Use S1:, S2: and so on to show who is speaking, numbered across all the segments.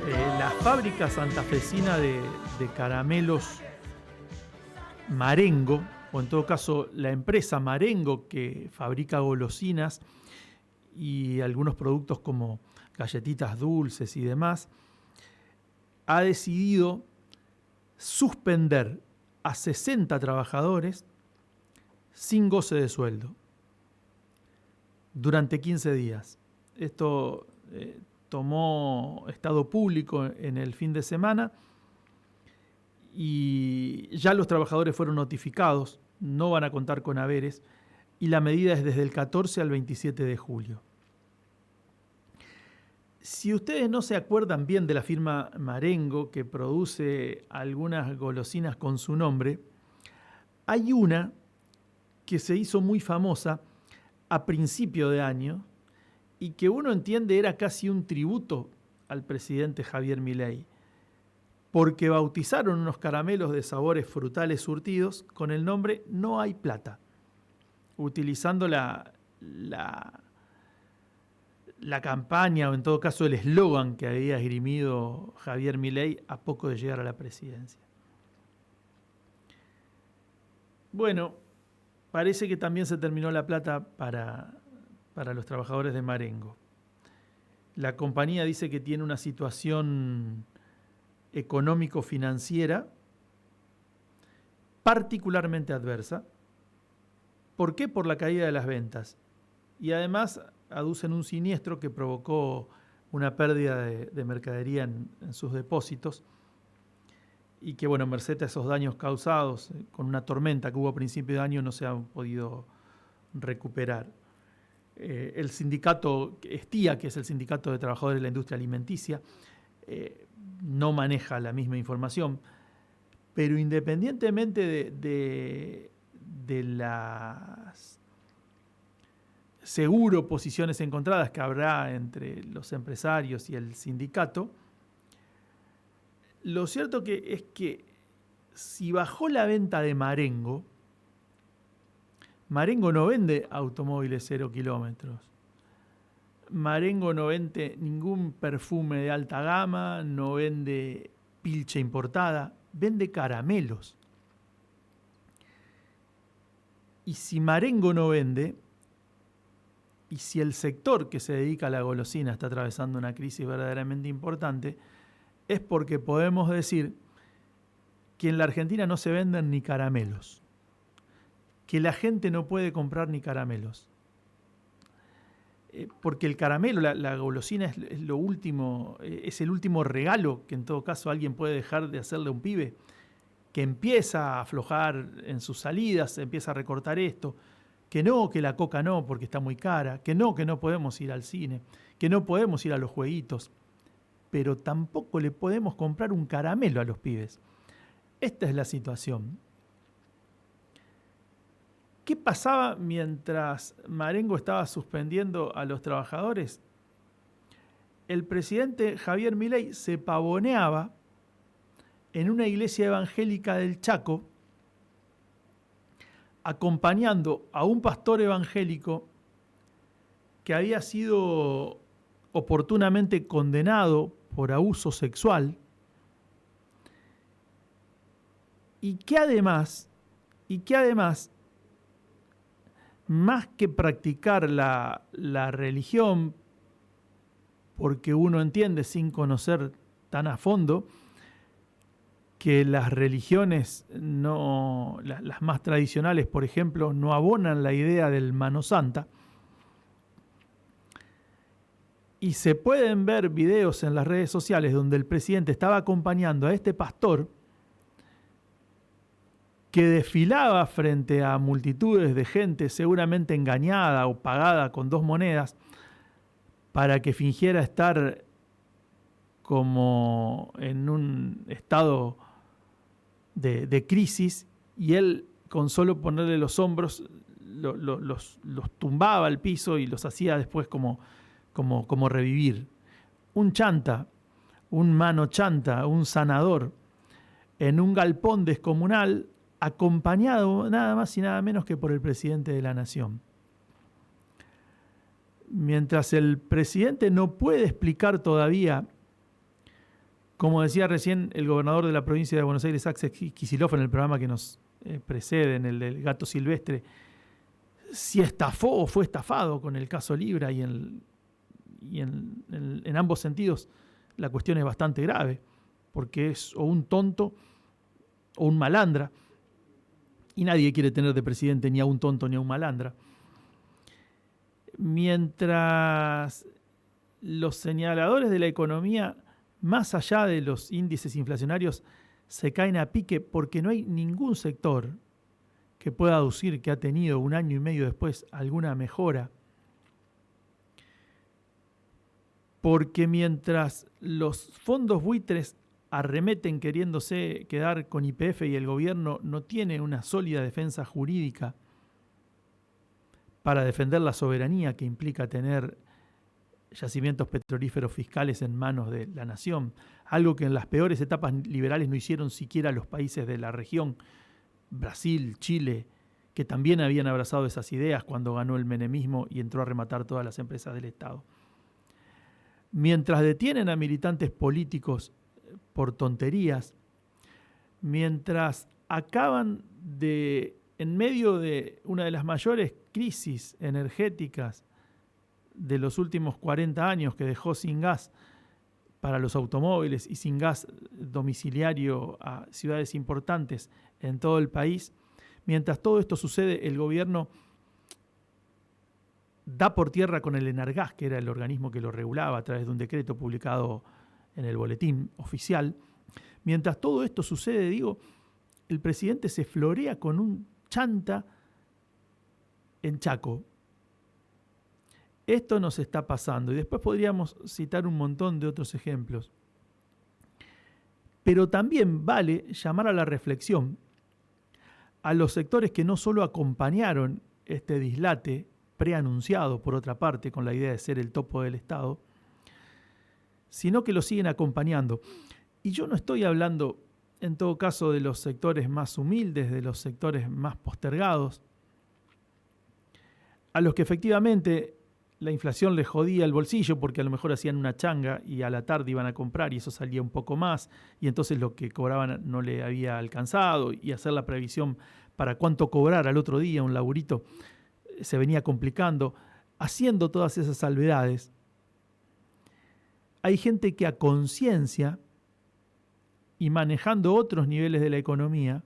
S1: La fábrica santafesina de caramelos Marengo, o en todo caso la empresa Marengo, que fabrica golosinas y algunos productos como galletitas dulces y demás, ha decidido suspender a 60 trabajadores sin goce de sueldo durante 15 días. Esto tomó estado público en el fin de semana y ya los trabajadores fueron notificados, no van a contar con haberes, y la medida es desde el 14 al 27 de julio. Si ustedes no se acuerdan bien de la firma Marengo, que produce algunas golosinas con su nombre, hay una que se hizo muy famosa a principio de año y que uno entiende era casi un tributo al presidente Javier Milei, porque bautizaron unos caramelos de sabores frutales surtidos con el nombre No hay plata, utilizando la campaña, o en todo caso el eslogan que había esgrimido Javier Milei a poco de llegar a la presidencia. Bueno, parece que también se terminó la plata para los trabajadores de Marengo. La compañía dice que tiene una situación económico-financiera particularmente adversa. ¿Por qué? Por la caída de las ventas. Y además aducen un siniestro que provocó una pérdida de mercadería en sus depósitos y que, bueno, merced a esos daños causados con una tormenta que hubo a principio de año, no se han podido recuperar. El sindicato STIA, que es el Sindicato de Trabajadores de la Industria Alimenticia, no maneja la misma información, pero independientemente de las seguro posiciones encontradas que habrá entre los empresarios y el sindicato, lo cierto es que si bajó la venta de Marengo, Marengo no vende automóviles 0 kilómetros. Marengo no vende ningún perfume de alta gama, no vende pilcha importada, vende caramelos. Y si Marengo no vende, y si el sector que se dedica a la golosina está atravesando una crisis verdaderamente importante, es porque podemos decir que en la Argentina no se venden ni caramelos, que la gente no puede comprar ni caramelos. Porque el caramelo, la golosina es lo último, es el último regalo que en todo caso alguien puede dejar de hacerle a un pibe que empieza a aflojar en sus salidas, empieza a recortar esto, que la coca no porque está muy cara, que no podemos ir al cine, que no podemos ir a los jueguitos, pero tampoco le podemos comprar un caramelo a los pibes. Esta es la situación. ¿Qué pasaba mientras Marengo estaba suspendiendo a los trabajadores? El presidente Javier Milei se pavoneaba en una iglesia evangélica del Chaco, acompañando a un pastor evangélico que había sido oportunamente condenado por abuso sexual y que además, más que practicar la religión, porque uno entiende sin conocer tan a fondo que las religiones las más tradicionales, por ejemplo, no abonan la idea del mano santa. Y se pueden ver videos en las redes sociales donde el presidente estaba acompañando a este pastor que desfilaba frente a multitudes de gente seguramente engañada o pagada con 2 monedas para que fingiera estar como en un estado de crisis, y él con solo ponerle los hombros los tumbaba al piso y los hacía después como revivir. Un chanta, un mano chanta, un sanador, en un galpón descomunal, acompañado nada más y nada menos que por el presidente de la Nación. Mientras el presidente no puede explicar todavía Como decía recién el gobernador de la provincia de Buenos Aires, Axel Kicillof, en el programa que nos precede, en el del gato silvestre, si estafó o fue estafado con el caso Libra y en ambos sentidos la cuestión es bastante grave, porque es o un tonto o un malandra, y nadie quiere tener de presidente ni a un tonto ni a un malandra. Mientras los señaladores de la economía, más allá de los índices inflacionarios, se caen a pique porque no hay ningún sector que pueda aducir que ha tenido un año y medio después alguna mejora. Porque mientras los fondos buitres arremeten queriéndose quedar con YPF y el gobierno no tiene una sólida defensa jurídica para defender la soberanía que implica tener yacimientos petrolíferos fiscales en manos de la nación, algo que en las peores etapas liberales no hicieron siquiera los países de la región, Brasil, Chile, que también habían abrazado esas ideas cuando ganó el menemismo y entró a rematar todas las empresas del Estado. Mientras detienen a militantes políticos por tonterías, mientras acaban en medio de una de las mayores crisis energéticas de los últimos 40 años, que dejó sin gas para los automóviles y sin gas domiciliario a ciudades importantes en todo el país, mientras todo esto sucede, el gobierno da por tierra con el Enargas, que era el organismo que lo regulaba a través de un decreto publicado en el boletín oficial. Mientras todo esto sucede, el presidente se florea con un chanta en Chaco. Esto nos está pasando y después podríamos citar un montón de otros ejemplos. Pero también vale llamar a la reflexión a los sectores que no solo acompañaron este dislate preanunciado, por otra parte, con la idea de ser el topo del Estado, sino que lo siguen acompañando. Y yo no estoy hablando, en todo caso, de los sectores más humildes, de los sectores más postergados, a los que efectivamente la inflación les jodía el bolsillo porque a lo mejor hacían una changa y a la tarde iban a comprar y eso salía un poco más y entonces lo que cobraban no le había alcanzado y hacer la previsión para cuánto cobrar al otro día un laburito se venía complicando. Haciendo todas esas salvedades, hay gente que a conciencia y manejando otros niveles de la economía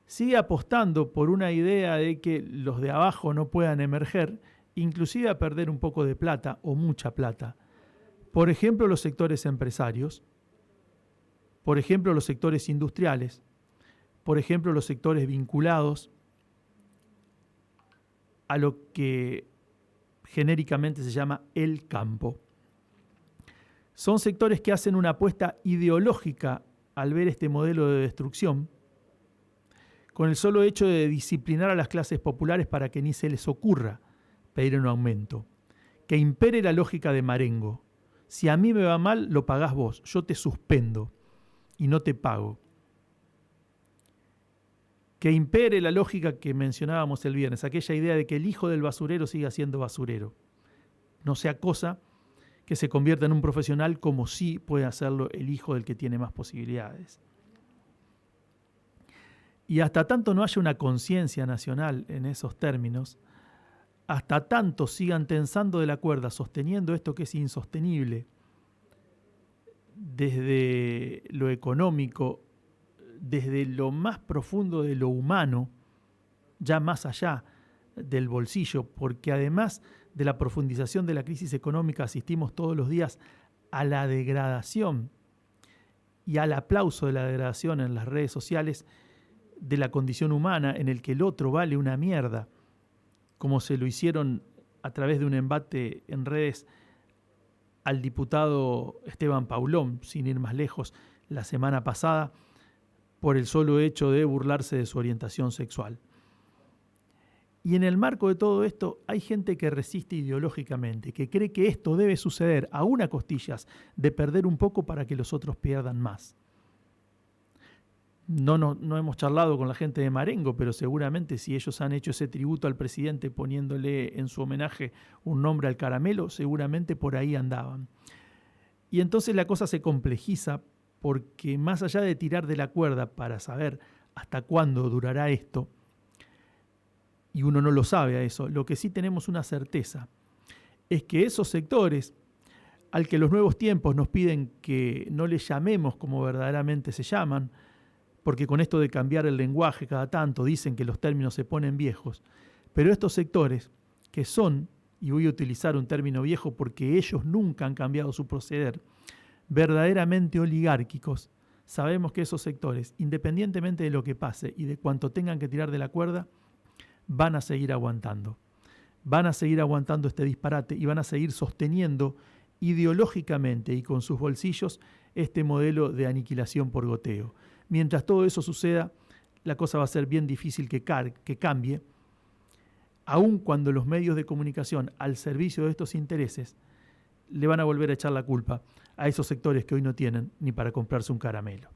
S1: sigue apostando por una idea de que los de abajo no puedan emerger, inclusive a perder un poco de plata o mucha plata. Por ejemplo, los sectores empresarios, por ejemplo, los sectores industriales, por ejemplo, los sectores vinculados a lo que genéricamente se llama el campo. Son sectores que hacen una apuesta ideológica al ver este modelo de destrucción, con el solo hecho de disciplinar a las clases populares para que ni se les ocurra pedir un aumento. Que impere la lógica de Marengo. Si a mí me va mal, lo pagás vos. Yo te suspendo y no te pago. Que impere la lógica que mencionábamos el viernes, aquella idea de que el hijo del basurero siga siendo basurero. No sea cosa que se convierta en un profesional como sí puede hacerlo el hijo del que tiene más posibilidades. Y hasta tanto no haya una conciencia nacional en esos términos, hasta tanto sigan tensando de la cuerda, sosteniendo esto que es insostenible, desde lo económico, desde lo más profundo de lo humano, ya más allá del bolsillo, porque además de la profundización de la crisis económica asistimos todos los días a la degradación y al aplauso de la degradación en las redes sociales de la condición humana en el que el otro vale una mierda, como se lo hicieron a través de un embate en redes al diputado Esteban Paulón, sin ir más lejos, la semana pasada, por el solo hecho de burlarse de su orientación sexual. Y en el marco de todo esto hay gente que resiste ideológicamente, que cree que esto debe suceder aún a costillas de perder un poco para que los otros pierdan más. No hemos charlado con la gente de Marengo, pero seguramente si ellos han hecho ese tributo al presidente poniéndole en su homenaje un nombre al caramelo, seguramente por ahí andaban. Y entonces la cosa se complejiza porque más allá de tirar de la cuerda para saber hasta cuándo durará esto, y uno no lo sabe a eso, lo que sí tenemos una certeza es que esos sectores al que los nuevos tiempos nos piden que no les llamemos como verdaderamente se llaman, porque con esto de cambiar el lenguaje cada tanto dicen que los términos se ponen viejos, pero estos sectores que son, y voy a utilizar un término viejo porque ellos nunca han cambiado su proceder, verdaderamente oligárquicos, sabemos que esos sectores, independientemente de lo que pase y de cuánto tengan que tirar de la cuerda, van a seguir aguantando. Van a seguir aguantando este disparate y van a seguir sosteniendo ideológicamente y con sus bolsillos este modelo de aniquilación por goteo. Mientras todo eso suceda, la cosa va a ser bien difícil que cambie, aun cuando los medios de comunicación al servicio de estos intereses le van a volver a echar la culpa a esos sectores que hoy no tienen ni para comprarse un caramelo.